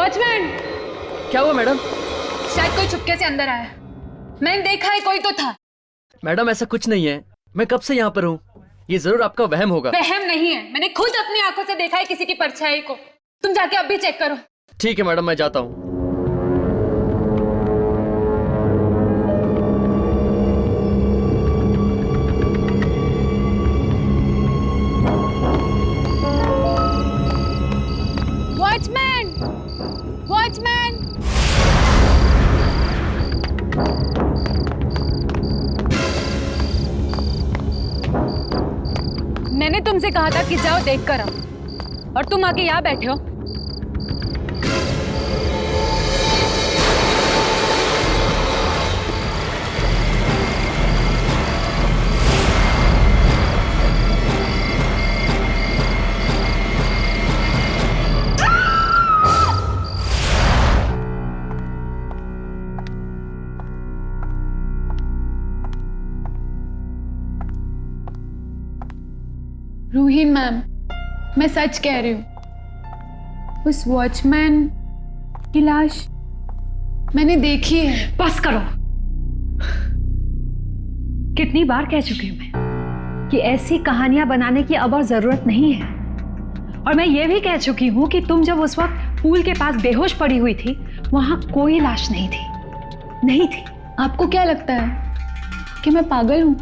Watchman! क्या हुआ madam? शायद कोई चुपके से अंदर आया। मैंने देखा है, कोई तो था। मैडम ऐसा कुछ नहीं है, मैं कब से यहाँ पर हूँ। ये जरूर आपका वहम होगा। वहम नहीं है, मैंने खुद अपनी आंखों से देखा है किसी की परछाई को। तुम जाके अब भी चेक करो। ठीक है मैडम, मैं जाता हूँ। वॉचमैन! वॉचमैन! मैंने तुमसे कहा था कि जाओ देख कर आओ, और तुम आके यहाँ बैठे हो। रूही मैम, मैं सच कह रही हूँ, उस वॉचमैन की लाश मैंने देखी है। बस करो। कितनी बार कह चुकी हूं मैं कि ऐसी कहानियां बनाने की अब और जरूरत नहीं है। और मैं ये भी कह चुकी हूं कि तुम जब उस वक्त पूल के पास बेहोश पड़ी हुई थी, वहां कोई लाश नहीं थी। नहीं थी। आपको क्या लगता है कि मैं पागल हूँ,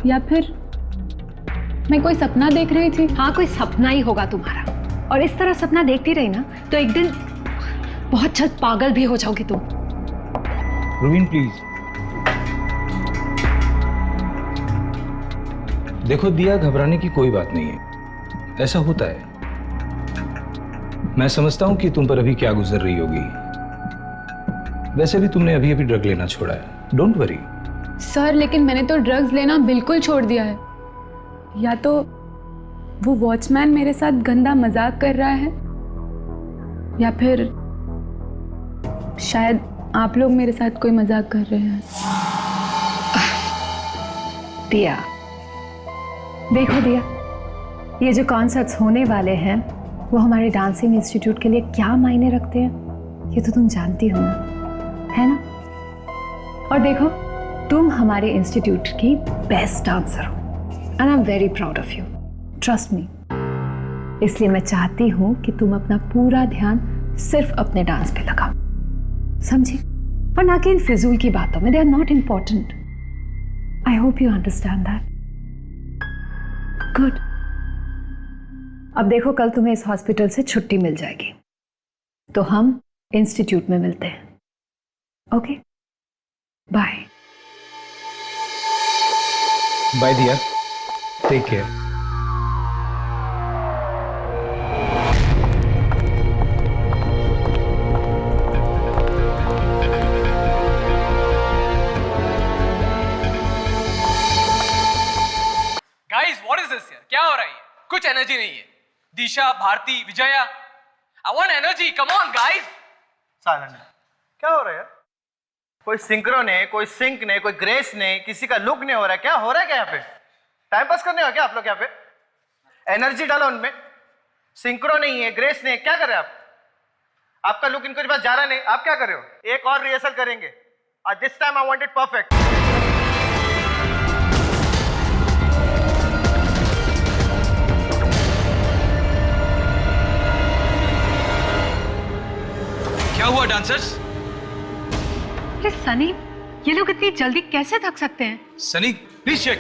या फिर मैं कोई सपना देख रही थी? हाँ, कोई सपना ही होगा तुम्हारा। और इस तरह सपना देखती रही ना तो एक दिन बहुत जल्द पागल भी हो जाओगी तुम। रूहीन प्लीज। देखो दिया, घबराने की कोई बात नहीं है, ऐसा होता है। मैं समझता हूं कि तुम पर अभी क्या गुजर रही होगी। वैसे भी तुमने अभी अभी ड्रग लेना छोड़ा है, डोंट वरी। सर, लेकिन मैंने तो ड्रग्स लेना बिल्कुल छोड़ दिया है। या तो वो वॉचमैन मेरे साथ गंदा मजाक कर रहा है, या फिर शायद आप लोग मेरे साथ कोई मजाक कर रहे हैं। दिया, देखो दिया, ये जो कॉन्सर्ट्स होने वाले हैं वो हमारे डांसिंग इंस्टीट्यूट के लिए क्या मायने रखते हैं, ये तो तुम जानती हो ना, है ना? और देखो, तुम हमारे इंस्टीट्यूट की बेस्ट डांसर हो, and I am very proud of you, trust me. इसलिए मैं चाहती हूं कि तुम अपना पूरा ध्यान सिर्फ अपने डांस पे लगाओ, समझी? और ना कि इन फिजूल की बातों में, they are not important. I hope you understand that. Good. अब देखो, कल तुम्हें इस हॉस्पिटल से छुट्टी मिल जाएगी, तो हम इंस्टीट्यूट में मिलते हैं। Okay, bye. बाय दिया, take care. Guys, what is this यार? क्या हो रहा है? कुछ एनर्जी नहीं है। Disha, Bharti, Vijaya, I want energy, come on guys. सालन, क्या हो रहा है यार? कोई सिंक्रो ने, कोई सिंक ने, कोई ग्रेस ने, किसी का लुक नहीं हो रहा है। क्या हो रहा है? क्या यहाँ पे टाइम पास करने हो क्या आप लोग? यहाँ पे एनर्जी डालो उनमें। सिंक्रो नहीं है, ग्रेस नहीं है, क्या कर रहे हैं आप? आपका लुक इनको पास जा रहा नहीं, आप क्या कर रहे हो? एक और रिहर्सल करेंगे, और this time I want it perfect. क्या हुआ डांसर्स? अरे सनी, ये लोग इतनी जल्दी कैसे थक सकते हैं? Sunny, please check.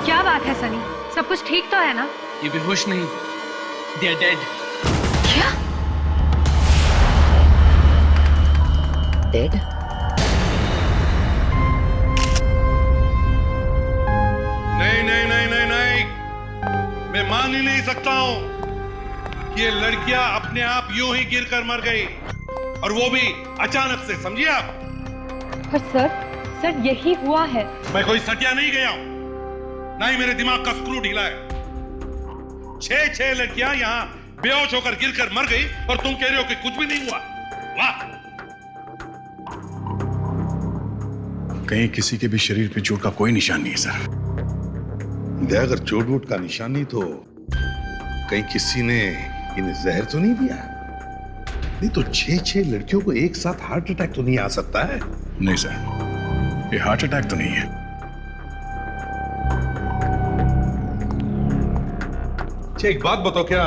क्या बात है सनी, सब कुछ ठीक तो है ना? ये बेहोश नहीं, दे आर डेड। क्या? डेड? नहीं, मैं मान ही नहीं सकता हूं कि ये लड़कियां अपने आप यूं ही गिरकर मर गई, और वो भी अचानक से, समझिए आप? पर सर यही हुआ है। मैं कोई सटिया नहीं गया हूं, ना ही मेरे दिमाग का स्क्रू ढीला है। 6 लड़कियां यहां बेहोश होकर गिरकर मर गई, और तुम कह रहे हो कि कुछ भी नहीं हुआ? वाह! कहीं किसी के भी शरीर पे चोट का कोई निशान नहीं है सर। दया, अगर चोट वोट का निशान नहीं तो कहीं किसी ने इन्हें जहर तो नहीं दिया? नहीं तो 6 लड़कियों को एक साथ हार्ट अटैक तो नहीं आ सकता है? नहीं सर, ये हार्ट अटैक तो नहीं है। अच्छा, एक बात बताओ, क्या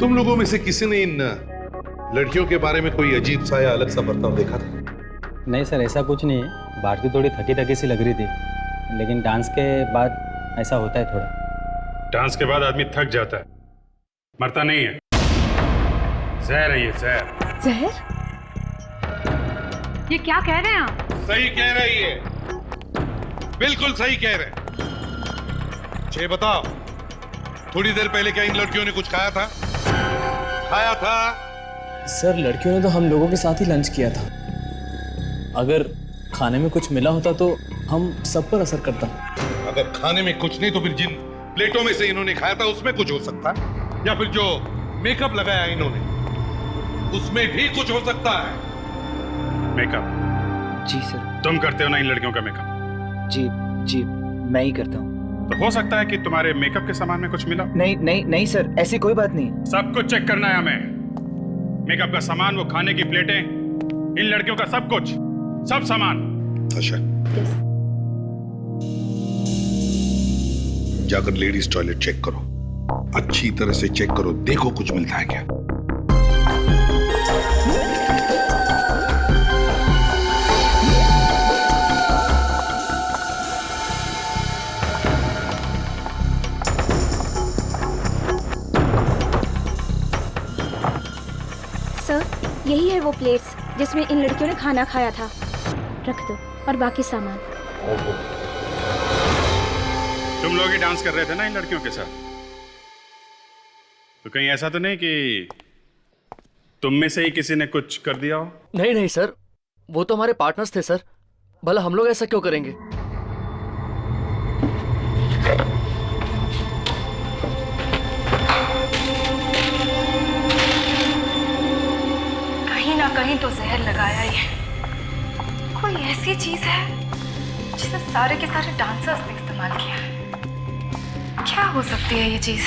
तुम लोगों में से किसी ने इन लड़कियों के बारे में कोई अजीब सा या अलग सा बर्ताव देखा था? नहीं सर, ऐसा कुछ नहीं है। भारती थोड़ी थकी थकी सी लग रही थी, लेकिन डांस के बाद ऐसा होता है थोड़ा। डांस के बाद आदमी थक जाता है, मरता नहीं है। जहर है ये, जहर। जहर? ये क्या कह रहे हैं आप? सही कह रही है, बिल्कुल सही कह रहे। छे बताओ, थोड़ी देर पहले क्या इन लड़कियों ने कुछ खाया था? खाया था? सर, लड़कियों ने तो हम लोगों के साथ ही लंच किया था। अगर खाने में कुछ मिला होता तो हम सब पर असर करता। अगर खाने में कुछ नहीं तो फिर जिन प्लेटों में से इन्होंने खाया था उसमें कुछ हो सकता है, या फिर जो मेकअप लगाया इन्होंने उसमें भी कुछ हो सकता है। मेकअप? जी सर। तुम करते हो ना इन लड़कियों का मेकअप? जी जी, मैं ही करता हूँ। तो हो सकता है कि तुम्हारे मेकअप के सामान में कुछ मिला। नहीं नहीं नहीं सर, ऐसी कोई बात नहीं। सब कुछ चेक करना है हमें। मेकअप का सामान, वो खाने की प्लेटें, इन लड़कियों का सब कुछ, सब सामान। अच्छा, जाकर लेडीज टॉयलेट चेक करो, अच्छी तरह से चेक करो, देखो कुछ मिलता है क्या। सर, यही है वो प्लेट्स जिसमें इन लड़कियों ने खाना खाया था। रख दो, और बाकी सामान। तुम लोग ही डांस कर रहे थे ना इन लड़कियों के साथ? तो कहीं ऐसा तो नहीं कि तुम में से ही किसी ने कुछ कर दिया हो? नहीं नहीं सर, वो तो हमारे पार्टनर्स थे सर। भला हम लोग ऐसा क्यों करेंगे? कहीं ना कहीं तो जहर लगाया ही है। कोई ऐसी चीज है जिसे सारे के सारे डांसर्स ने इस्तेमाल किया है। क्या हो सकती है ये चीज?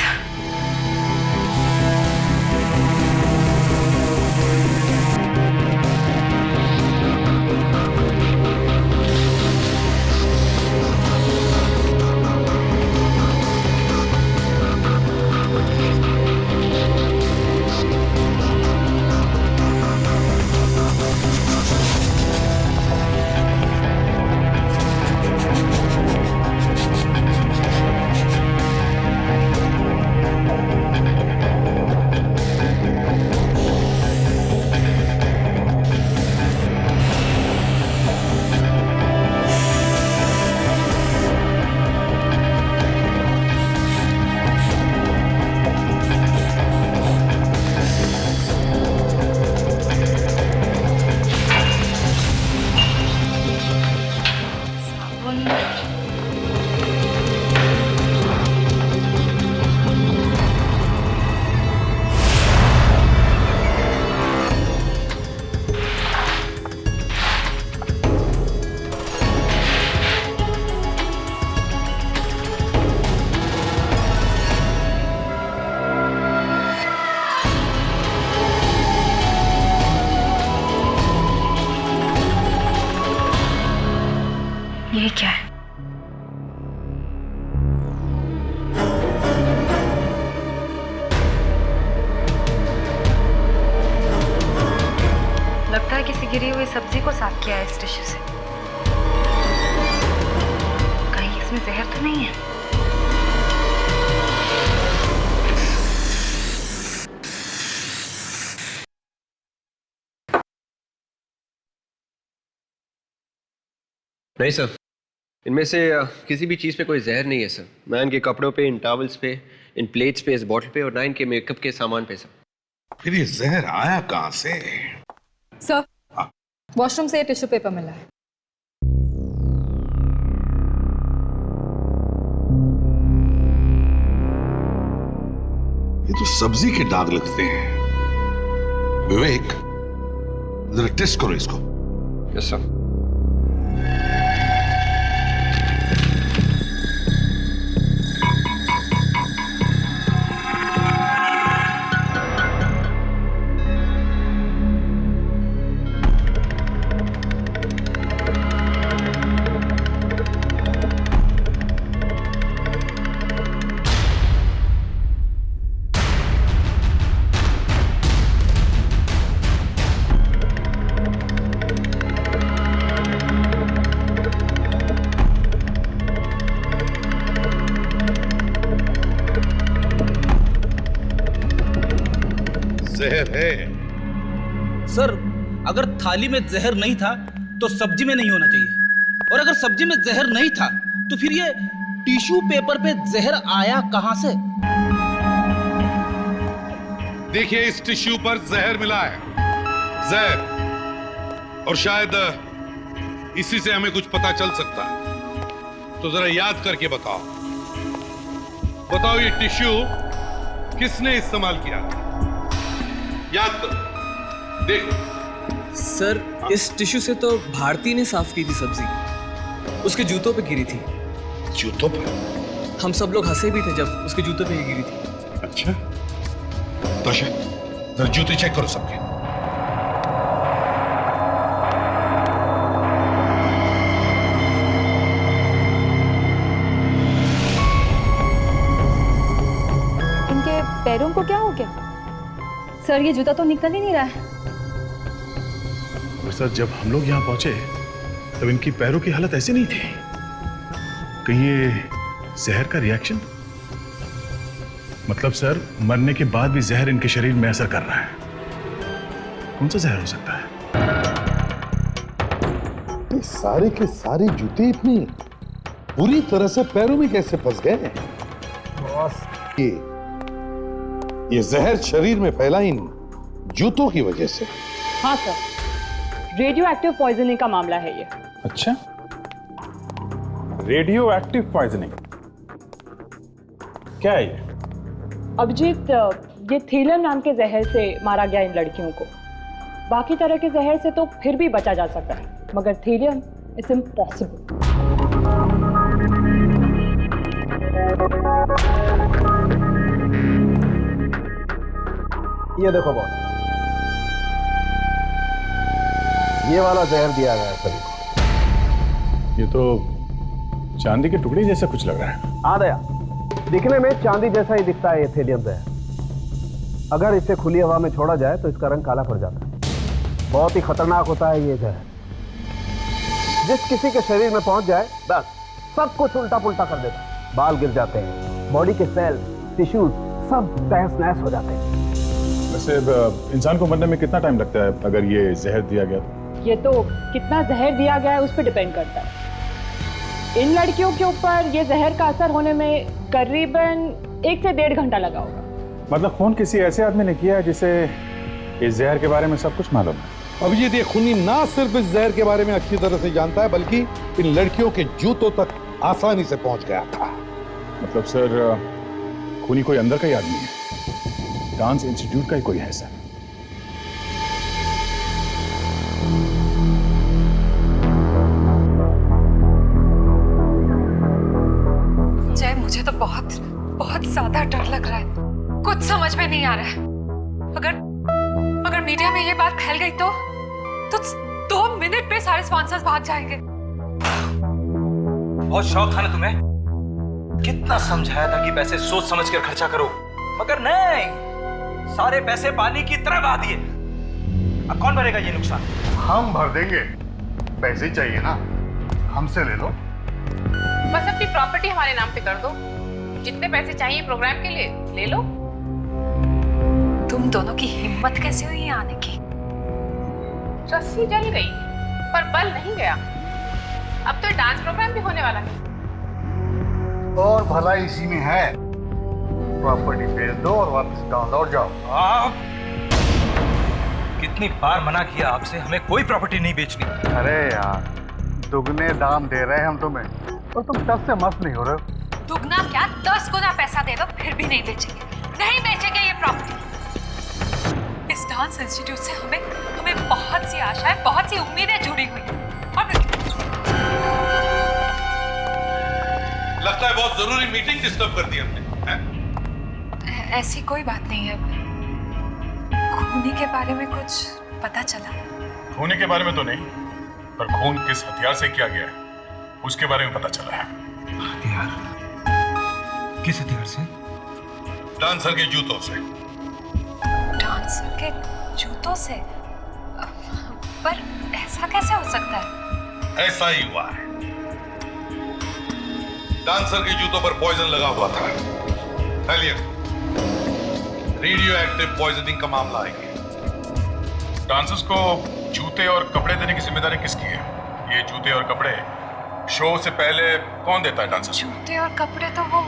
ये क्या है? लगता है किसी गिरी हुई सब्जी को साफ किया है इस टिश्यू से। कहीं इसमें जहर तो नहीं है? नहीं सर, इनमें से किसी भी चीज़ पे कोई जहर नहीं है सर। ना इनके कपड़ों पे, इन टॉवल्स पे, इन प्लेट्स पे, इस बॉटल पे, और ना इनके मेकअप के सामान पे सर। फिर ये जहर आया कहाँ से? सर, वॉशरूम से टिश्यू पेपर मिला है। ये तो सब्जी के दाग लगते हैं। विवेक, जरा टेस्ट करो इसको। Yes sir. जहर है। सर, अगर थाली में जहर नहीं था तो सब्जी में नहीं होना चाहिए, और अगर सब्जी में जहर नहीं था तो फिर ये टिश्यू पेपर पे जहर आया कहां से? देखिए, इस टिश्यू पर जहर मिला है, जहर, और शायद इसी से हमें कुछ पता चल सकता है। तो जरा याद करके बताओ, ये टिश्यू किसने इस्तेमाल किया? याद करो, देखो। सर, इस टिश्यू से तो भारती ने साफ की थी सब्जी, उसके जूतों पे गिरी थी। जूतों पर? हम सब लोग हंसे भी थे जब उसके जूतों पे गिरी थी। अच्छा, तो जरा जूते चेक करो सबके। इनके पैरों को क्या हो गया? सर, ये जूता तो निकल ही नहीं रहा है। और सर, जब हम लोग यहाँ पहुंचे तब इनकी पैरों की हालत ऐसी नहीं थी। कहीं ये जहर का रिएक्शन? मतलब सर, मरने के बाद भी जहर इनके शरीर में असर कर रहा है। कौन सा जहर हो सकता है? ये सारे के सारे जूते इतनी बुरी तरह से पैरों में कैसे फंस गए? बॉस, ये जहर शरीर में फैला इन जूतों की वजह से। हाँ सर, रेडियो एक्टिव पॉइजनिंग का मामला है ये। अच्छा, रेडियो एक्टिव पॉइजनिंग क्या है ये? अभिजीत, ये थीलियम नाम के जहर से मारा गया इन लड़कियों को। बाकी तरह के जहर से तो फिर भी बचा जा सकता है, मगर थीलियम इज इम्पॉसिबल। ये देखो बॉस, ये वाला जहर दिया गया है सभी को। ये तो चांदी के टुकड़े जैसा कुछ लग रहा है। हाँ दया, दिखने में चांदी जैसा ही दिखता है ये थेलियम जहर। अगर इसे खुली हवा में छोड़ा जाए तो इसका रंग काला पड़ जाता है। बहुत ही खतरनाक होता है ये जहर। जिस किसी के शरीर में पहुंच जाए, बस सब कुछ उल्टा पुल्टा कर देता है। बाल गिर जाते हैं, बॉडी के सेल, टिश्यूज सब तहस नहस हो जाते हैं। वैसे इंसान को मरने में कितना टाइम लगता है अगर ये जहर दिया गया तो? ये तो कितना जहर दिया गया है उस पर डिपेंड करता है। इन लड़कियों के ऊपर ये जहर का असर होने में करीबन 1 से 1.5 घंटा लगा होगा। मतलब खून किसी ऐसे आदमी ने किया है जिसे इस जहर के बारे में सब कुछ मालूम है। अभिजीत, ये खूनी ना सिर्फ इस जहर के बारे में अच्छी तरह से जानता है, बल्कि इन लड़कियों के जूतों तक आसानी से पहुंच गया था। मतलब सर, खूनी कोई अंदर का ही आदमी है, डांस इंस्टीट्यूट का ही कोई है सर। जय, मुझे तो बहुत ज्यादा डर लग रहा है। कुछ समझ में नहीं आ रहा है। अगर मीडिया में ये बात फैल गई तो 2 मिनट पे सारे स्पॉन्सर्स भाग जाएंगे। बहुत शौक था ना तुम्हें? कितना समझाया था कि पैसे सोच समझ कर खर्चा करो, मगर नहीं, सारे पैसे पानी की तरह बहा दिए। अब कौन भरेगा ये नुकसान? हम भर देंगे, पैसे चाहिए ना, हमसे ले लो। बस अपनी प्रॉपर्टी हमारे नाम पे कर दो। जितने पैसे चाहिए प्रोग्राम के लिए ले लो। तुम दोनों की हिम्मत कैसे हुई आने की? रस्सी जल गई पर बल नहीं गया। अब तो डांस प्रोग्राम भी होने वाला है। और भला इसी में है। प्रॉपर्टी बेच दो और वापस गांव लौट जाओ। आप कितनी बार मना किया आपसे, हमें कोई प्रॉपर्टी नहीं बेचनी। अरे यार, दुगने दाम दे रहे हैं हम तुम्हें और तुम 10 से मस्त नहीं हो रहे हो। दुगना क्या 10 गुना पैसा दे दो फिर भी नहीं बेचेंगे। नहीं बेचेंगे ये प्रॉपर्टी। इस डांस इंस्टीट्यूट से हमें बहुत सी आशाएं, बहुत सी उम्मीदें जुड़ी हुई हैं। और लगता है बहुत जरूरी मीटिंग डिस्टर्ब कर दी हमने। ऐसी कोई बात नहीं है। खूनी के बारे में कुछ पता चला? खूनी के बारे में तो नहीं, पर खून किस हथियार से किया गया है उसके बारे में पता चला है। हथियार? किस हथियार से? डांसर के जूतों से। डांसर के जूतों से? पर ऐसा कैसे हो सकता है? ऐसा ही हुआ है। डांसर के जूतों पर पॉइजन लगा हुआ था, थैलियम। रेडियो एक्टिव पॉइजनिंग का मामला आएंगे। डांसर्स को जूते और कपड़े देने की जिम्मेदारी किसकी है? ये जूते और कपड़े शो से पहले कौन देता है डांसर्स को? जूते और कपड़े तो वो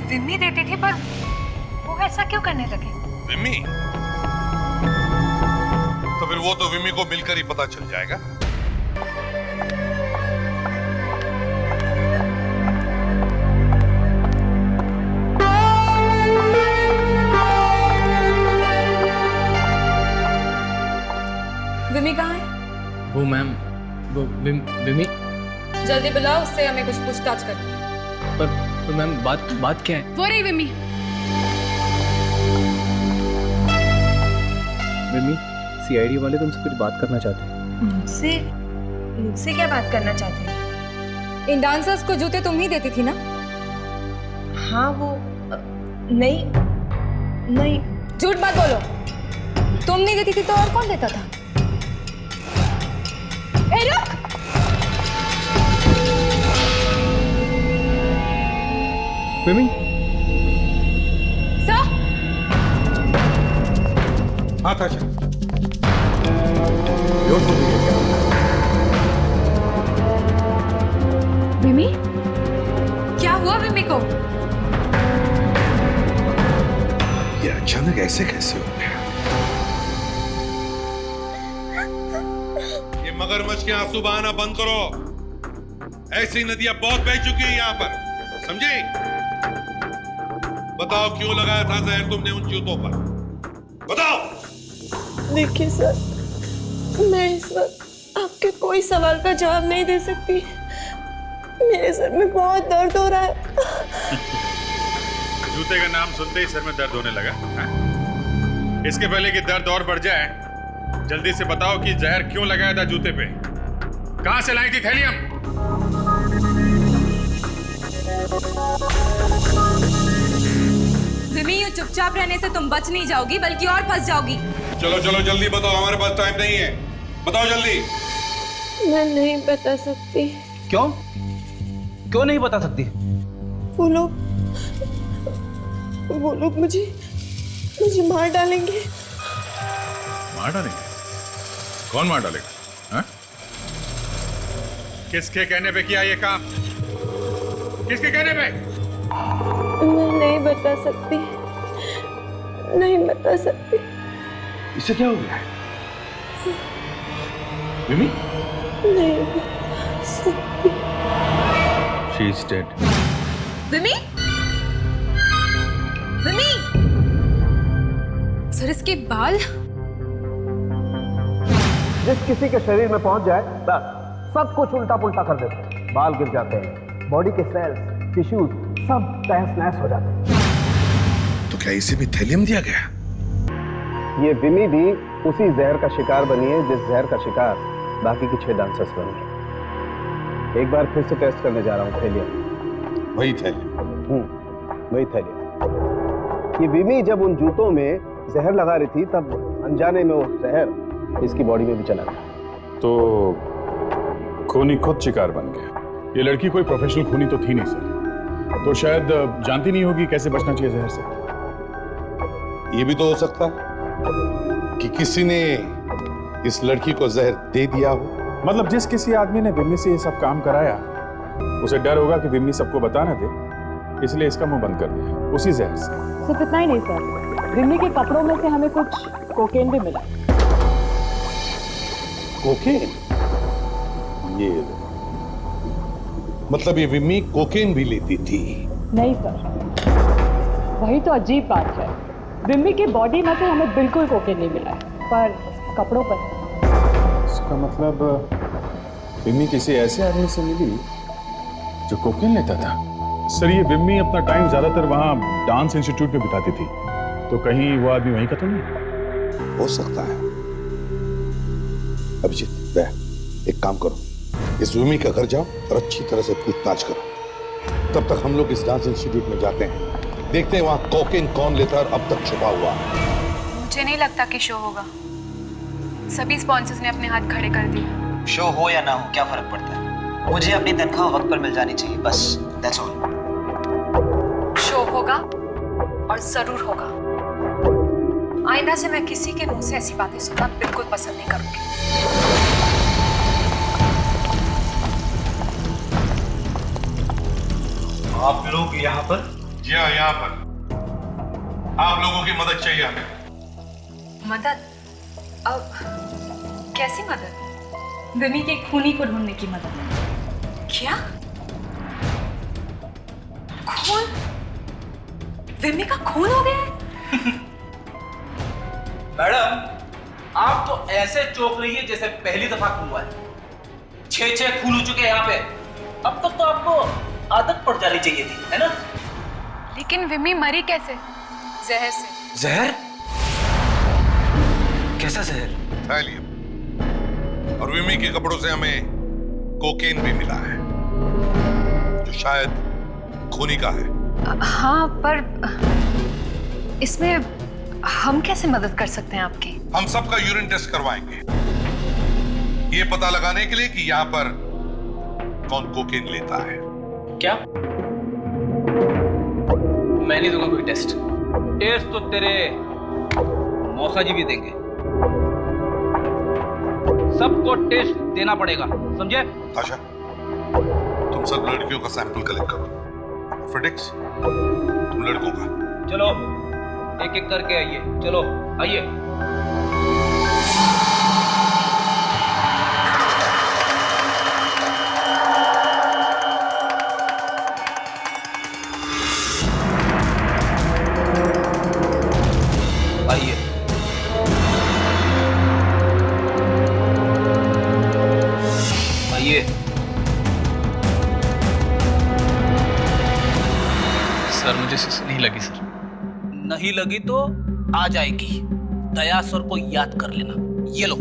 विम्मी देती थी, पर वो ऐसा क्यों करने लगे? विम्मी? तो फिर वो तो विम्मी को मिलकर ही पता चल जाएगा। विमी कहाँ है? वो मैम, वो विमी। जल्दी बुलाओ, उससे हमें कुछ पूछताछ करनी है। पर मैम बात क्या है? वो रही विमी। विमी, सीआईडी वाले तुमसे कुछ बात करना चाहते हैं। मुझसे क्या बात करना चाहते हैं? इन डांसर्स को जूते तुम ही देती थी ना? हाँ वो नहीं। झूठ मत बोलो। तुम नहीं देती थी तो और कौन देता था? ए रुक! विमी? सर? हाँ ताशा। विमी? क्या हुआ विमी को? ये अचानक ऐसे कैसे हो गया? ये मगरमच्छ के आंसू बहाना बंद करो। ऐसी नदियां बहुत बह चुकी है यहाँ पर, समझे? बताओ क्यों लगाया था जहर तुमने उन जूतों पर? बताओ। देखिए सर, मैं इस वक्त आपके कोई सवाल का जवाब नहीं दे सकती। मेरे सर में बहुत दर्द हो रहा है। जूते का नाम सुनते ही सर में दर्द होने लगा? हाँ? इसके पहले कि दर्द और बढ़ जाए, जल्दी से बताओ कि जहर क्यों लगाया था जूते पे? कहां से लाई थी थैलियम? विमी, ये चुपचाप रहने से तुम बच नहीं जाओगी बल्कि और फंस जाओगी। चलो चलो जल्दी बताओ, हमारे पास टाइम नहीं है। बताओ जल्दी। मैं नहीं बता सकती। क्यों नहीं बता सकती? वो लोग मुझे मार डालेंगे। मार डालेंगे? कौन मार डालेगा? हाँ? किसके कहने पे किया ये काम? किसके कहने पे? मैं नहीं बता सकती। इससे क्या हो गया है? विमी? नहीं बता सकती। She is dead. विमी? सर, इसके बाल? जिस किसी के शरीर में पहुंच जाए बस सब कुछ उल्टा पुल्टा कर देते हैं। बाल गिर जाते हैं, बॉडी के सेल्स, टिश्यूज सब तहस नहस हो जाते हैं। तो क्या इसे भी थैलियम दिया गया? ये विमी भी उसी जहर का शिकार बनी है जिस जहर का शिकार बाकी के 6 डांसर्स बने। एक बार फिर से टेस्ट करने जा रहा हूँ थैलियम। वही थैलियम? वही थैलियम। ये विमी जब उन जूतों में जहर लगा रही थी तब अनजाने में वो जहर इसकी बॉडी में भी चला गया। तो खूनी खुद शिकार बन गया। ये लड़की कोई प्रोफेशनल खूनी तो थी नहीं सर, तो शायद जानती नहीं होगी कैसे बचना चाहिए जहर से। ये भी तो हो सकता है कि किसी ने इस लड़की को जहर दे दिया हो। मतलब जिस किसी आदमी ने विम्मी से ये सब काम कराया, उसे डर होगा कि विम्मी सबको बता ना दे, इसलिए इसका मुंह बंद कर दिया उसी जहर से। सिर्फ इतना ही नहीं सर, विम्मी के कपड़ों में से हमें कुछ कोकेन भी मिला। कोकेन? ये मतलब ये विम्मी कोकेन भी लेती थी? नहीं सर, वही तो अजीब बात है। विम्मी के बॉडी में से हमें बिल्कुल कोकेन नहीं मिला है, पर कपड़ों पर। इसका मतलब विम्मी किसी ऐसे आदमी से मिली जो कोकेन लेता था। सर, ये विम्मी अपना टाइम ज्यादातर वहाँ डांस इंस्टीट्यूट में बिताती थी, तो कहीं वो आदमी वहीं का तो नहीं? हो सकता है। अभिजीत, एक काम करो, इस विम्मी का घर जाओ और अच्छी तरह से पूछताछ करो। तब तक हम लोग इस डांस इंस्टीट्यूट में जाते हैं, देखते हैं वहाँ कोकेन कौन लेता है और अब तक छुपा हुआ है। मुझे नहीं लगता कि शो होगा। सभी स्पॉन्सर्स ने अपने हाथ खड़े कर दिए। शो हो या ना हो क्या फर्क पड़ता है? मुझे अपनी तनख्वाह वक्त पर मिल जानी चाहिए, बस दैट्स ऑल। शो होगा और जरूर होगा। आइंदा से मैं किसी के मुंह से ऐसी बातें सुनना बिल्कुल पसंद नहीं करूंगी। आप लोग यहाँ पर? जी हाँ, यहाँ पर। आप लोगों की मदद चाहिए हमें। मदद? अब कैसी मदद? विमी के खूनी को ढूंढने की मदद। क्या? खून? विमी का खून हो गया है? मैडम, आप तो ऐसे चौंक रही है जैसे पहली दफा खून हुआ है। 6 खून हो चुके हैं यहाँ पे। अब तक तो आपको आदत पड़ जानी चाहिए थी, है ना? लेकिन विमी मरी कैसे? जहर से। जहर? कैसा जहर? थैलियम। और विमी के कपड़ों से हमें कोकेन भी मिला है, जो शायद खूनी का है। हाँ, पर इसमें हम कैसे मदद कर सकते हैं आपकी? हम सबका यूरिन टेस्ट करवाएंगे, ये पता लगाने के लिए कि यहाँ पर कौन कोकेन लेता है। क्या? मैं नहीं दूंगा कोई टेस्ट। टेस्ट तो तेरे मौसा जी भी देंगे। सबको टेस्ट देना पड़ेगा, समझे? आशा, तुम सब लड़कियों का सैंपल कलेक्ट करो। फिडिक्स, तुम लड़कों का। चलो एक एक करके आइए। चलो आइए। आइए। आइए। सर मुझे सुस्ती नहीं लगी सर। नहीं लगी तो आ जाएगी। दया सर को याद कर लेना। ये लो।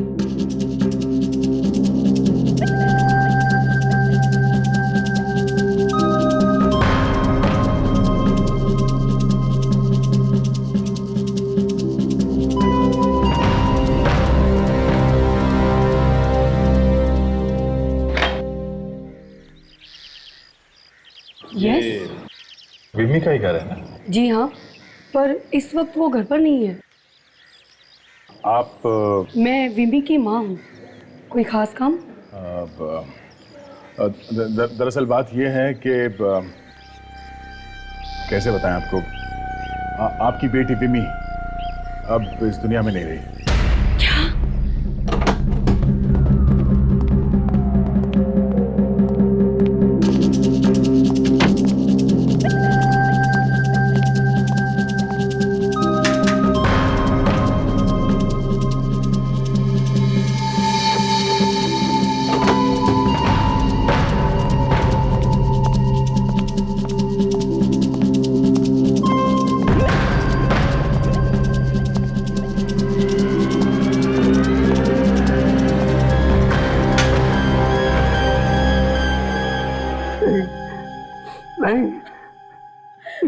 ये विमी का ही घर है ना? जी हाँ, पर इस वक्त वो घर पर नहीं है। आप मैं विमी की माँ हूँ। कोई खास काम? दरअसल बात ये है कि कैसे बताएं आपको, आपकी बेटी विमी अब इस दुनिया में नहीं रही।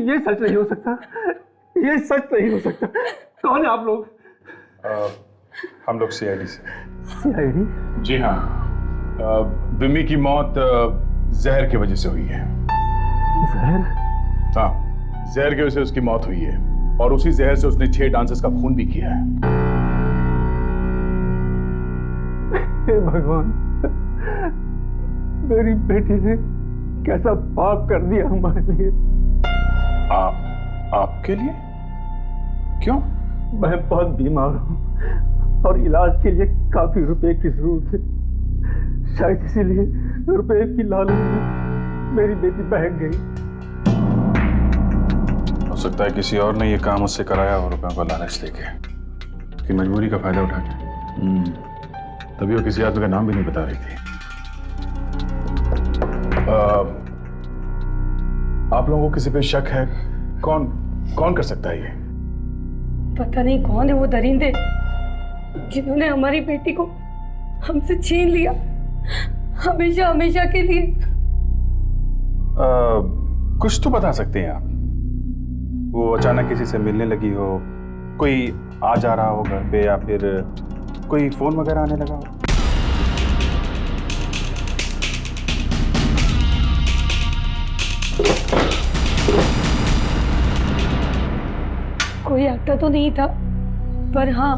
ये सच नहीं हो सकता, ये सच नहीं हो सकता। कौन है आप लोग? हम लोग सीआईडी से। सीआईडी? जी हाँ, विमी की मौत जहर की वजह से हुई है। जहर? हाँ, जहर की वजह से उसकी मौत हुई है और उसी जहर से उसने 6 डांसर्स का खून भी किया है। हे भगवान, मेरी बेटी ने कैसा पाप कर दिया हमारे लिए। आपके लिए? क्यों? मैं बहुत बीमार हूँ और इलाज के लिए काफी रुपए की जरूरत है। शायद इसीलिए रुपए की लालच में मेरी बेटी बहक गई। हो सकता है किसी और ने ये काम उससे कराया और रुपयों का लालच देके, कि मजबूरी का फायदा उठा के। तभी वो किसी आदमी का नाम भी नहीं बता रही थी। आप लोगों को किसी पे शक है? कौन कर सकता है ये? पता नहीं कौन है वो दरिंदे जिन्होंने हमारी बेटी को हमसे छीन लिया, हमेशा हमेशा के लिए। कुछ तो बता सकते हैं आप। वो अचानक किसी से मिलने लगी हो, कोई आ जा रहा हो घर पे, या फिर कोई फोन वगैरह आने लगा हो? कोई आता तो नहीं था, पर हाँ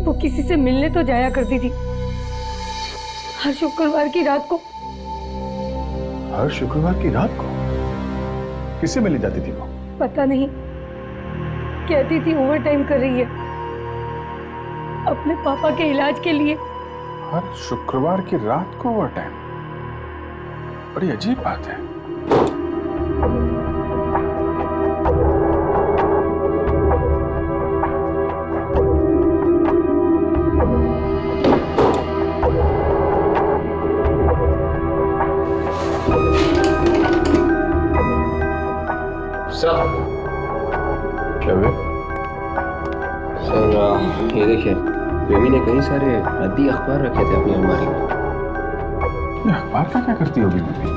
वो किसी से मिलने तो जाया करती थी हर शुक्रवार की रात को। हर शुक्रवार की रात को? किससे मिलने जाती थी वो? पता नहीं, कहती थी ओवर टाइम कर रही है अपने पापा के इलाज के लिए। हर शुक्रवार की रात को ओवर टाइम? बड़ी अजीब बात है। सर क्या हुआ? सर ये देखिए, बेबी ने कई सारे रद्दी अखबार रखे थे अपनी अलमारी में। ये अखबार का क्या करती होगी बेबी?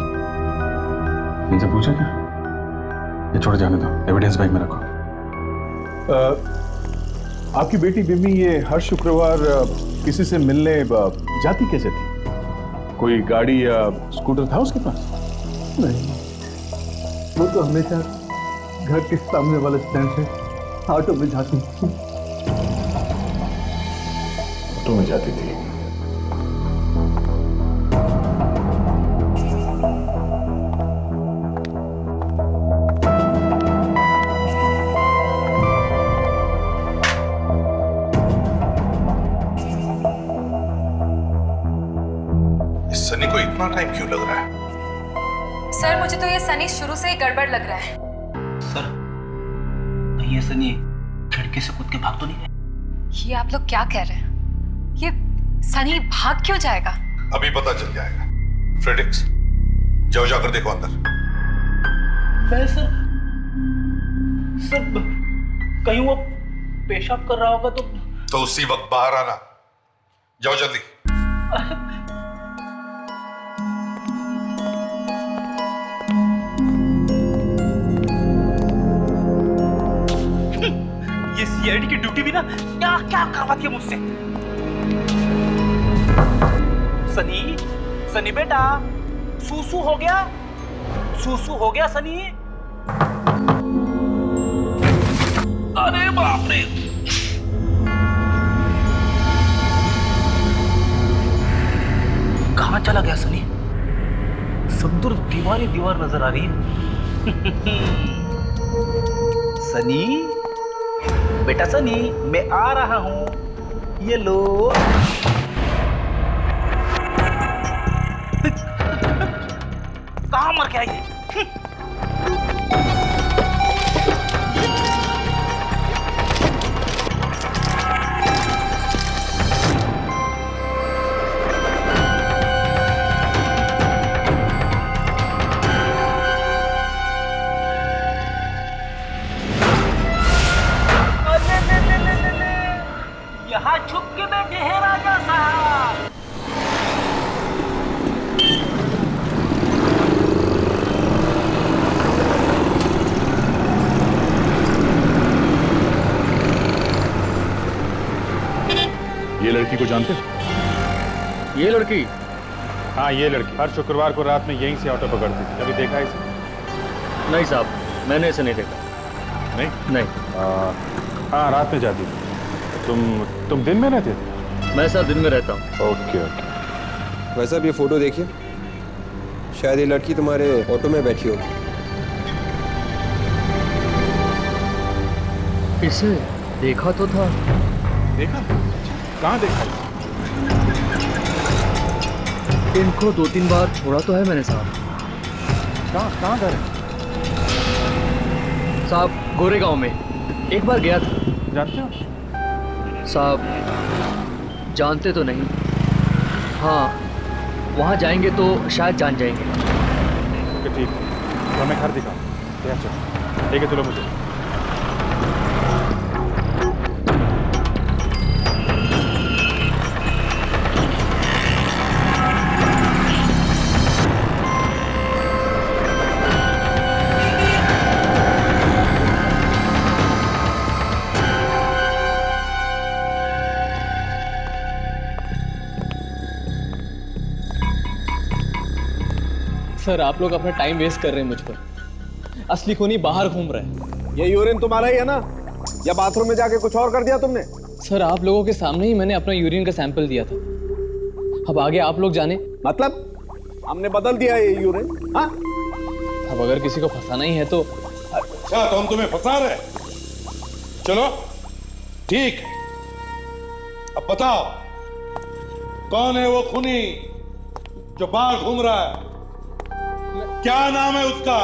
इनसे पूछा क्या? ये छोड़ जाने दो, एविडेंस बैग में रखो। आपकी बेटी बिम्मी ये हर शुक्रवार किसी से मिलने जाती कैसे थी? कोई गाड़ी या स्कूटर था उसके पास? नहीं, वो तो हमेशा घर के सामने वाले स्टैंड से ऑटो में जाती थी। ऑटो में जाती थी? इस सनी को इतना टाइम क्यों लग रहा है? सर मुझे तो ये सनी शुरू से ही गड़बड़ लग रहा है। सर ये सनी खिड़की से कूद के भाग तो नहीं गए? ये आप लोग क्या कह रहे हैं? ये सनी भाग क्यों जाएगा? अभी पता चल जाएगा। फ्रेडरिक्स, जाओ जाकर देखो अंदर। नहीं सर, कहीं वो पेशाब कर रहा होगा तो उसी वक्त बाहर आना। जाओ जल्दी। ये सीआईडी की ड्यूटी भी ना क्या क्या करवाती है मुझसे। सनी बेटा, सूसू हो गया? सूसू हो गया सनी? अरे बाप रे, कहां चला गया सनी? सब दूर दीवार ही दीवार नजर आ रही है। सनी बेटा, सनी मैं आ रहा हूं, ये लो। कहां मर गया ये? यहाँ छुप के बैठे हैं राजा साहब। ये लड़की को जानते हो? ये लड़की? हाँ ये लड़की हर शुक्रवार को रात में यहीं से ऑटो पकड़ती थी। कभी देखा है इसे? नहीं साहब, मैंने इसे नहीं देखा। नहीं। हाँ रात में जाती थी। तुम दिन में रहते थे? मैं सर दिन में रहता हूँ। ओके। वैसे अब ये फोटो देखिए, शायद ये लड़की तुम्हारे ऑटो में बैठी होगी। इसे देखा तो था। देखा? कहाँ देखा? इनको 2-3 बार छोड़ा तो है मैंने साहब। कहाँ घर है? साहब गोरेगांव में एक बार गया था। जानते हो? साहब जानते तो नहीं। हाँ वहाँ जाएंगे तो शायद जान जाएंगे। ओके ठीक है, तो हमें घर दिखाओ। ठीक है चलो मुझे। सर आप लोग अपना टाइम वेस्ट कर रहे हैं मुझ पर। असली खूनी बाहर घूम रहे हैं। ये यूरिन तुम्हारा ही है ना, या बाथरूम में जाके कुछ और कर दिया तुमने? सर आप लोगों के सामने ही मैंने अपना यूरिन का सैंपल दिया था। अब आगे आप लोग जाने। मतलब हमने बदल दिया ये यूरिन? हाँ, अब अगर किसी को फंसाना ही है तो। अच्छा, तो हम तुम्हें फंसा रहे? चलो ठीक है, अब बताओ कौन है वो खूनी जो बाहर घूम रहा है? क्या नाम है उसका?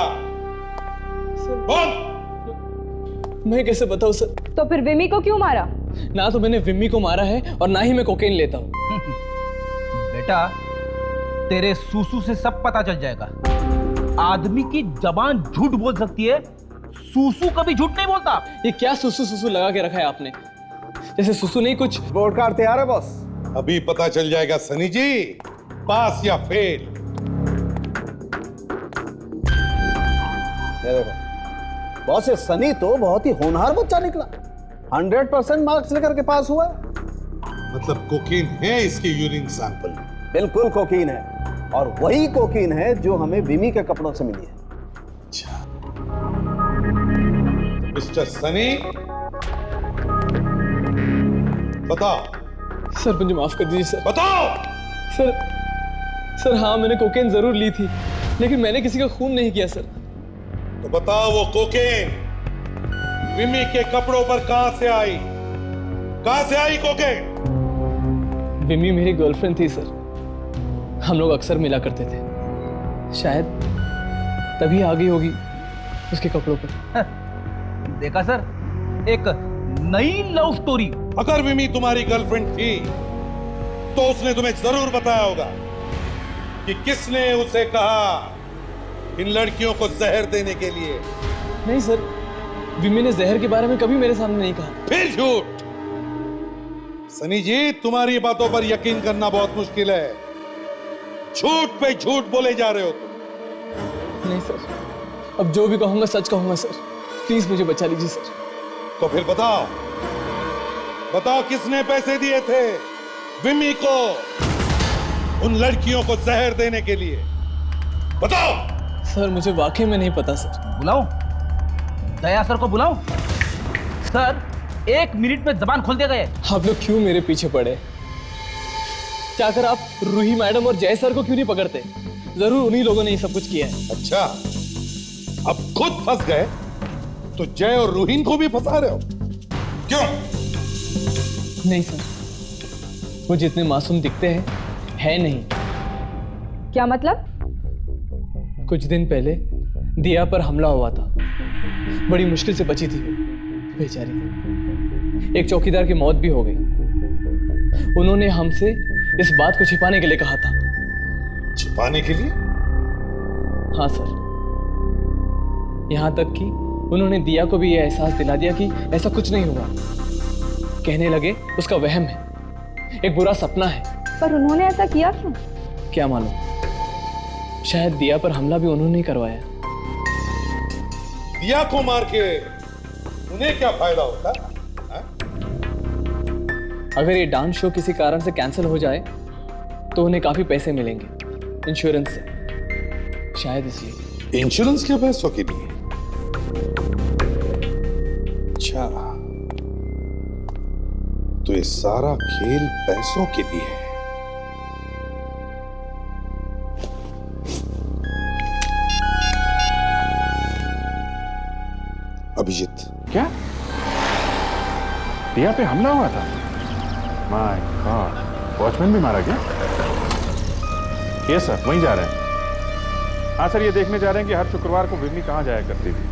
बोल। मैं कैसे बताऊं सर? तो फिर विमी को क्यों मारा? ना तो मैंने विमी को मारा है और ना ही मैं कोकेन लेता हूँ। बेटा तेरे सूसू से सब पता चल जाएगा। आदमी की जबान झूठ बोल सकती है, सूसू कभी झूठ नहीं बोलता। ये क्या सुसु सुसु लगा के रखा है आपने? जैसे सुसु नहीं कुछ। बोर्ड कार्ड तैयार है बॉस? अभी पता चल जाएगा सनी जी, पास या फेल। देखो बॉस, ये सनी तो बहुत ही होनहार बच्चा निकला, 100% मार्क्स लेकर के पास हुआ। मतलब कोकीन है इसके यूरिन सैंपल? बिल्कुल कोकीन है, और वही कोकीन है जो हमें विमी के कपड़ों से मिली है। अच्छा, मिस्टर सनी बताओ। सर मुझे माफ कर दीजिए सर। बताओ। सर हाँ, मैंने कोकेन जरूर ली थी, लेकिन मैंने किसी का खून नहीं किया सर। तो बताओ वो कोकेन विमी के कपड़ों पर कहां से आई? कहां से आई कोकेन? विमी मेरी गर्लफ्रेंड थी सर, हम लोग अक्सर मिला करते थे, शायद तभी आ गई होगी उसके कपड़ों पर। देखा सर, एक नई लव स्टोरी। अगर विमी तुम्हारी गर्लफ्रेंड थी तो उसने तुम्हें जरूर बताया होगा कि किसने उसे कहा इन लड़कियों को जहर देने के लिए। नहीं सर, विमी ने जहर के बारे में कभी मेरे सामने नहीं कहा। फिर झूठ। सनी जी, तुम्हारी बातों पर यकीन करना बहुत मुश्किल है, झूठ पे झूठ बोले जा रहे हो तुम। नहीं सर, अब जो भी कहूंगा सच कहूंगा सर, प्लीज मुझे बचा लीजिए सर। तो फिर बताओ, बताओ किसने पैसे दिए थे विमी को उन लड़कियों को जहर देने के लिए? बताओ। सर मुझे वाकई में नहीं पता सर। बुलाओ दया सर को, बुलाओ। सर 1 मिनट में जबान खोल दिया गए। आप लोग क्यों मेरे पीछे पड़े? जाकर आप रूही मैडम और जय सर को क्यों नहीं पकड़ते? जरूर उन्हीं लोगों ने ये सब कुछ किया है। अच्छा, अब खुद फंस गए तो जय और रूहीन को भी फंसा रहे हो? क्यों? नहीं सर, वो जितने मासूम दिखते हैं है नहीं। क्या मतलब? कुछ दिन पहले दिया पर हमला हुआ था, बड़ी मुश्किल से बची थी वो बेचारी। एक चौकीदार की मौत भी हो गई। उन्होंने हमसे इस बात को छिपाने के लिए कहा था। छिपाने के लिए? हाँ सर, यहां तक कि उन्होंने दिया को भी यह एहसास दिला दिया कि ऐसा कुछ नहीं हुआ। कहने लगे उसका वहम है, एक बुरा सपना है। पर उन्होंने ऐसा किया क्यों? क्या मालूम, शायद दिया पर हमला भी उन्होंने ही करवाया। दिया को मार के उन्हें क्या फायदा होता? अगर ये डांस शो किसी कारण से कैंसिल हो जाए तो उन्हें काफी पैसे मिलेंगे इंश्योरेंस से, शायद इसलिए। इंश्योरेंस के पैसों के लिए? अच्छा, तो ये सारा खेल पैसों के लिए है। अभिजीत। क्या दिया पे हमला हुआ था? माय गॉड, वॉचमैन भी मारा गया? ये सर वहीं जा रहे हैं। हाँ सर, ये देखने जा रहे हैं कि हर शुक्रवार को विमी कहाँ जाया करती थी।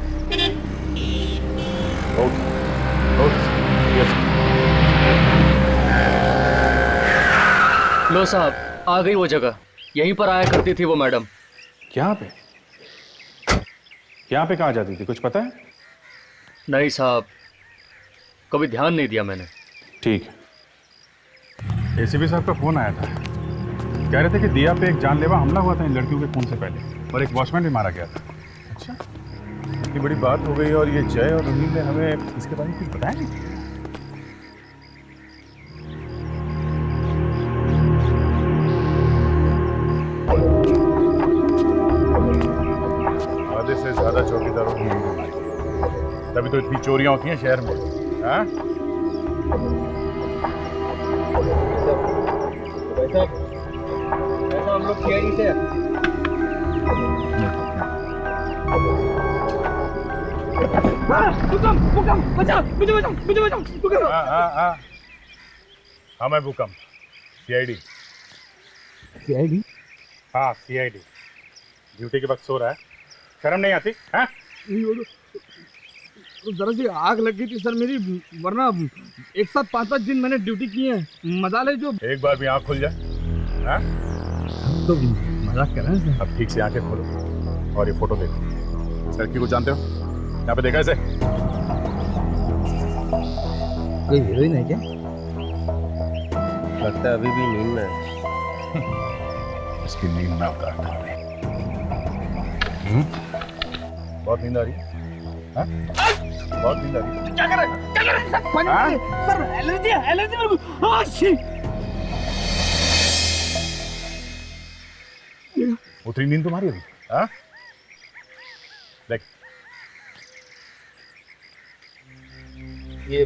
Okay okay yes. लो साहब, आ गई वो जगह, यहीं पर आया करती थी वो मैडम। यहाँ पे? यहाँ पे कहाँ जाती थी, कुछ पता है? नहीं साहब, कभी ध्यान नहीं दिया मैंने। ठीक है। एसीपी साहब का फोन आया था, कह रहे थे कि दिया पे एक जानलेवा हमला हुआ था इन लड़कियों के खून से पहले, और एक वॉचमैन भी मारा गया था। अच्छा, इतनी बड़ी बात हो गई और ये जय और रुही ने हमें इसके बारे में कुछ बताया नहीं? आधे से ज्यादा चौकीदारों की तभी तभी तो इतनी चोरियां होती हैं शहर में। हाँ? वैसा हम लोग सीआईडी से हाँ मैं भूकंप सीआईडी। सीआईडी? हाँ सीआईडी। ड्यूटी के वक्त सो रहा है, शर्म नहीं आती? हाँ? तो जरा सी आग लग गई थी सर मेरी, वरना एक साथ 5-5 दिन मैंने ड्यूटी की है। मजा ले जो एक बार भी आँख खुल जाए। हाँ? तो मजाक कर रहे हैं सर। अब ठीक से आंखें खोलो और ये फोटो देखो। इस लड़की को जानते हो? यहाँ पे देखा इसे? कोई हीरोइन है क्या? लगता है अभी भी नींद में है। इसकी नींद में उतारता हूँ। बहुत नींद आ रही है? हाँ? बहुत नींद आ रही है? क्या कर रहे हैं? क्या कर रहे हैं? सर एलर्जी है, एलर्जी मेरे को। आह शिट! उतरी नींद तुम्हारी अभी? हाँ? देख ये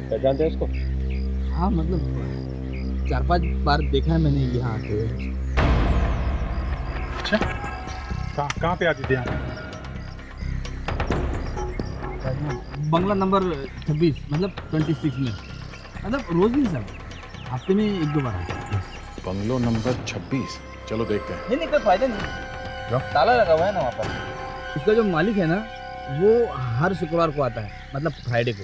पहचानते हैं इसको? हाँ मतलब 4-5 बार देखा है मैंने यहाँ आते हुए। अच्छा, कहाँ पे आती थी यहाँ? बंगला नंबर 26 मतलब 26 में, मतलब रोज नहीं सर, हफ्ते में 1-2 बार आता है। Bungalow number 26। चलो देखते हैं। नहीं कोई फायदा नहीं, क्यों? ताला लगा हुआ है ना वहाँ पर। उसका जो मालिक है ना वो हर शुक्रवार को आता है, मतलब फ्राइडे को,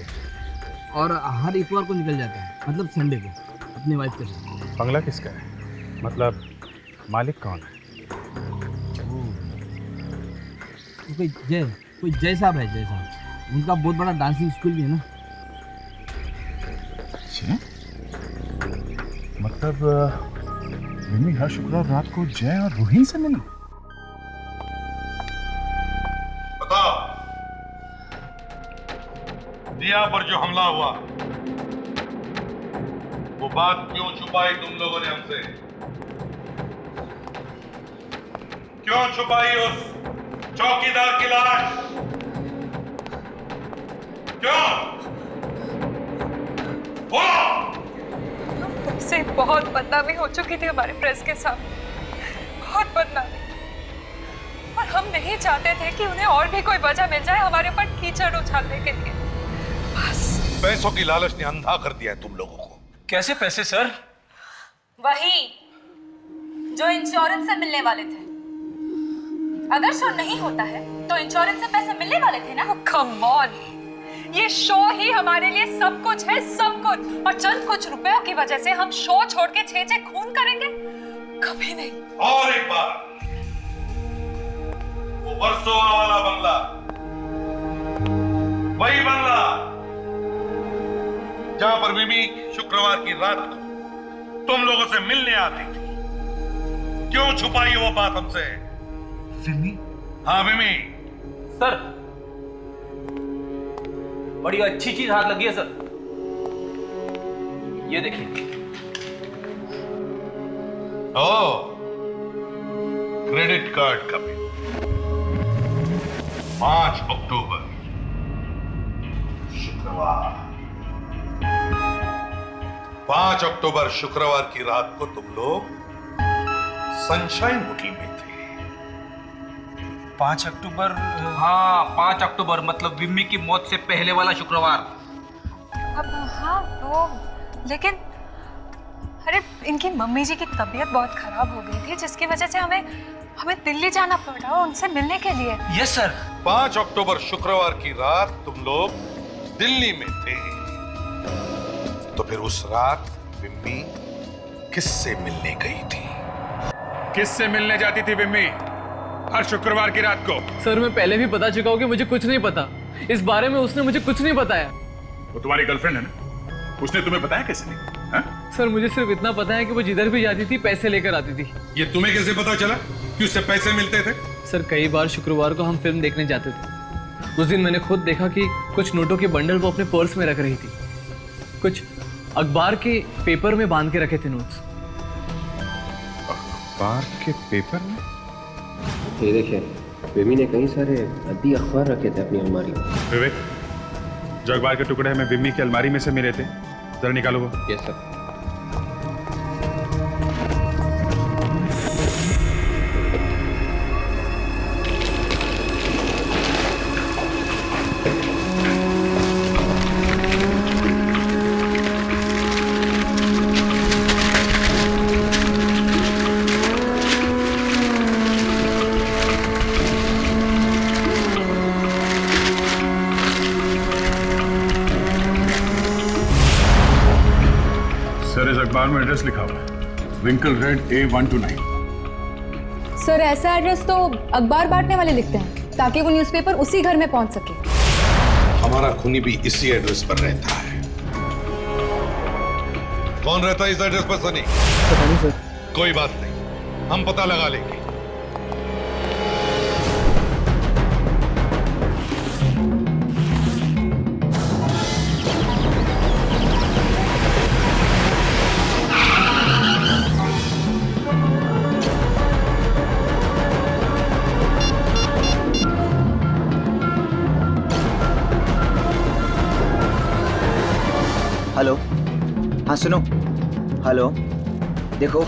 और हर इतवार को निकल जाता है, मतलब संडे को, अपनी वाइफ के साथ। बंगला किसका है? मतलब मालिक कौन है? कोई जय साहब है, जय साहब। उनका बहुत बड़ा डांसिंग स्कूल भी है ना। अच्छा, मतलब मिमी हर शुक्रवार रात को जय और रूही से मिली? बताओ, दिया पर जो हमला हुआ वो बात क्यों छुपाई तुम लोगों ने हमसे? क्यों छुपाई उस चौकीदार की लाश? क्यों? बोलो! से बहुत बदनामी हो चुकी थी हमारे प्रेस के साथ, बहुत बदनामी, और हम नहीं चाहते थे कि उन्हें और भी कोई वजह मिल जाए हमारे ऊपर कीचड़ उछालने के लिए। बस पैसों की लालच ने अंधा कर दिया है तुम लोगों को। कैसे पैसे सर? वही जो इंश्योरेंस से मिलने वाले थे। अगर शो नहीं होता है तो इंश्योरेंस से पैसे मिलने वाले थे ना। कम ऑन, ये शो ही हमारे लिए सब कुछ है, सब कुछ, और चंद कुछ रुपयों की वजह से हम शो छोड़ के 6 खून करेंगे? कभी नहीं। और एक बार, वो वर्सोवा वाला बंगला, वही बंगला जहां पर मिमी शुक्रवार की रात को तुम लोगों से मिलने आती थी, क्यों छुपाई वो बात हमसे? विमी? हाँ विमी। सर बड़ी अच्छी चीज हाथ लगी है सर, ये देखिए। ओ, क्रेडिट कार्ड का बिल 5 अक्टूबर शुक्रवार। 5 अक्टूबर शुक्रवार की रात को तुम लोग सनशाइन होटल में थे। 5 अक्टूबर? हाँ 5 अक्टूबर, मतलब विम्मी की मौत से पहले वाला शुक्रवार। अब हाँ तो, लेकिन अरे इनकी मम्मी जी की तबीयत बहुत खराब हो गई थी, जिसकी वजह से हमें दिल्ली जाना पड़ा उनसे मिलने के लिए। Yes sir. 5 अक्टूबर शुक्रवार की रात तुम लोग दिल्ली में थे, तो फिर उस रात विम्मी किससे मिलने गई थी? किससे मिलने जाती थी विम्मी हर शुक्रवार की रात को? सर मैं पहले भी बता चुका हूँ कि मुझे कुछ नहीं पता इस बारे में, उसने मुझे कुछ नहीं बताया। वो तुम्हारी गर्लफ्रेंड है ना, उसने तुम्हें बताया कैसे नहीं? हा? सर मुझे सिर्फ इतना पता है कि वो जिधर भी जाती थी पैसे लेकर आती थी। ये तुम्हें कैसे पता चला कि उससे पैसे मिलते थे? सर कई बार शुक्रवार को हम फिल्म देखने जाते थे। उस दिन मैंने खुद देखा कि कुछ नोटों के बंडल वो अपने पर्स में रख रही थी, कुछ अखबार के पेपर में बांध के रखे थे नोट्स। अखबार के पेपर में? ये देखिए, विमी ने कई सारे अद्दी अखबार रखे थे अपनी अलमारी में। विवेक, जो अखबार के टुकड़े हमें विमी की अलमारी में से मिले थे, जरा निकालो वो। Yes sir. सर, इस अखबार में एड्रेस लिखा हुआ है, विंकल रेड A129। सर, ऐसा एड्रेस तो अखबार बांटने वाले लिखते हैं ताकि वो न्यूज़पेपर उसी घर में पहुंच सके। हमारा खूनी भी इसी एड्रेस पर रहता है। कौन रहता है इस एड्रेस पर सनी? पता नहीं सर। कोई बात नहीं, हम पता लगा लेंगे। हेलो, हाँ सुनो, हेलो, देखो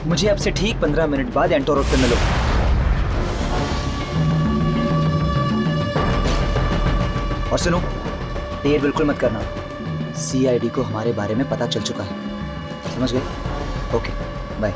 मुझे आपसे ठीक 15 मिनट बाद एंटो रोड पे मिलो। और सुनो, देर बिल्कुल मत करना, सीआईडी को हमारे बारे में पता चल चुका है, समझ गए? Okay, bye.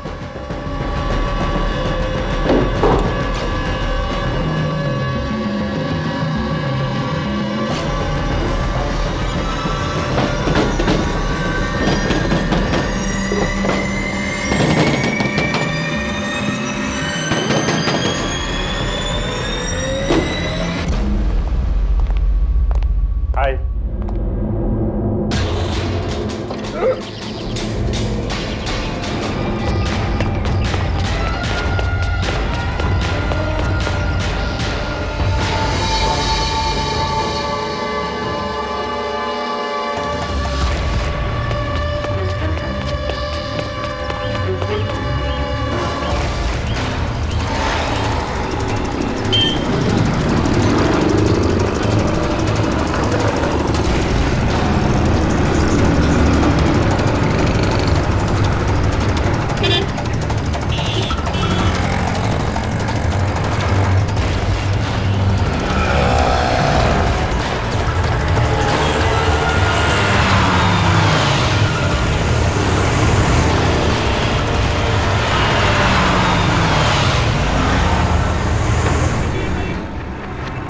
हाय।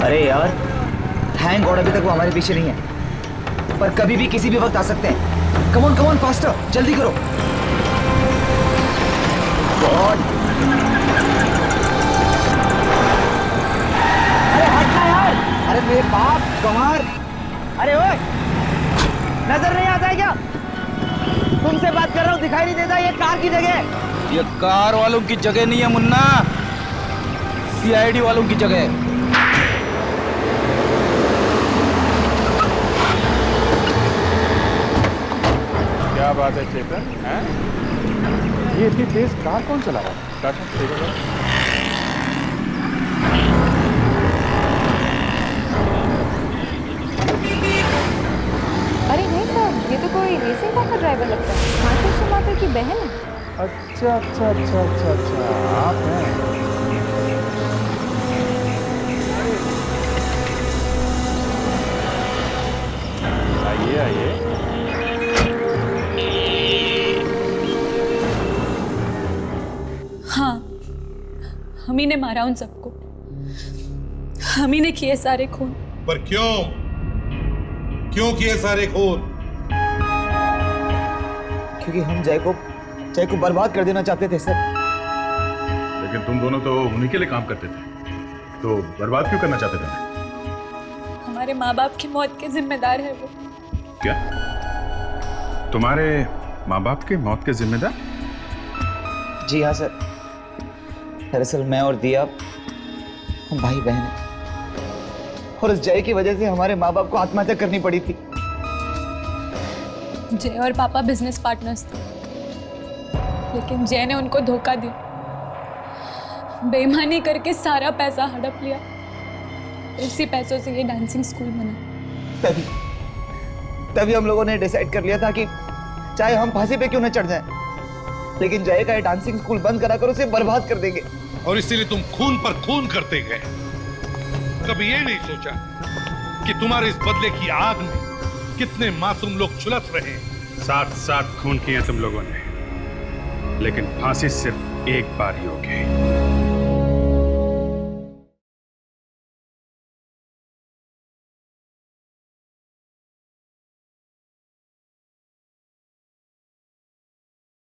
अरे यार, थैंक गॉड अभी तक वो हमारे पीछे नहीं है, पर कभी भी किसी भी वक्त आ सकते हैं। कम ऑन फास्टर, जल्दी करो। गॉड, अरे हटना यार, अरे मेरे बाप कमार, अरे ओए, नजर नहीं आता है क्या? तुमसे बात कर रहा हूँ, दिखाई नहीं देता? ये कार की जगह है। ये कार वालों की जगह नहीं है मुन्ना, सीआईडी वालों की जगह है। क्या बात है चेतन, हैं? ये इतनी तेज कार कौन चला रहा है? अरे नहीं सर, ये तो कोई रेसिंग कार का ड्राइवर लगता है। मास्टर मास्टर की बहन है। अच्छा अच्छा अच्छा अच्छा अच्छा, आप हैं। आइए आइए। हाँ, हम ही ने मारा उन सबको, हम ही ने किए सारे खून। पर क्यों? क्यों किए सारे खून? क्योंकि हम जय को बर्बाद कर देना चाहते थे सर। लेकिन तुम दोनों तो उन्हीं के लिए काम करते थे, तो बर्बाद क्यों करना चाहते थे? हमारे माँ बाप की मौत के जिम्मेदार है वो। क्या? तुम्हारे माँ बाप की मौत के जिम्मेदार? जी हाँ सर, दरअसल मैं और दिया हम भाई बहन हैं, और उस जय की वजह से हमारे माँ बाप को आत्महत्या करनी पड़ी थी। जय और पापा बिजनेस पार्टनर्स थे, लेकिन जय ने उनको धोखा दिया बेईमानी करके सारा पैसा हड़प लिया। उसी पैसों से ये डांसिंग स्कूल बना। तभी हम लोगों ने डिसाइड कर लिया था कि चाहे हम फांसी पे क्यों न चढ़ जाएं, लेकिन जय का ये डांसिंग स्कूल बंद कराकर उसे बर्बाद कर देंगे। और इसीलिए तुम खून पर खून करते गए। कभी ये नहीं सोचा कि तुम्हारे इस बदले की आग में कितने मासूम लोग झुलस रहे हैं। 7 खून किए तुम लोगों ने, लेकिन फांसी सिर्फ एक बार ही होगी।